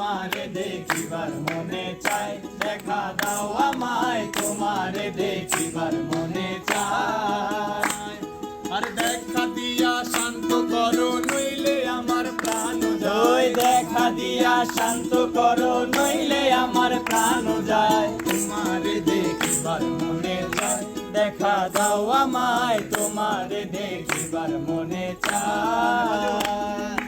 তোমারে দেখিবার মনে চায়, দেখা দাও আমায় তোমারে দেখিবার মনে চায়। আর দেখা দিয়া শান্ত করো নইলে আমার প্রাণ যায়, দেখা দিয়া শান্ত করো নইলে আমার প্রাণ যায়। তোমারে দেখিবার মনে চায়, দেখা দাও আমায় তোমারে দেখিবার মনে চায়।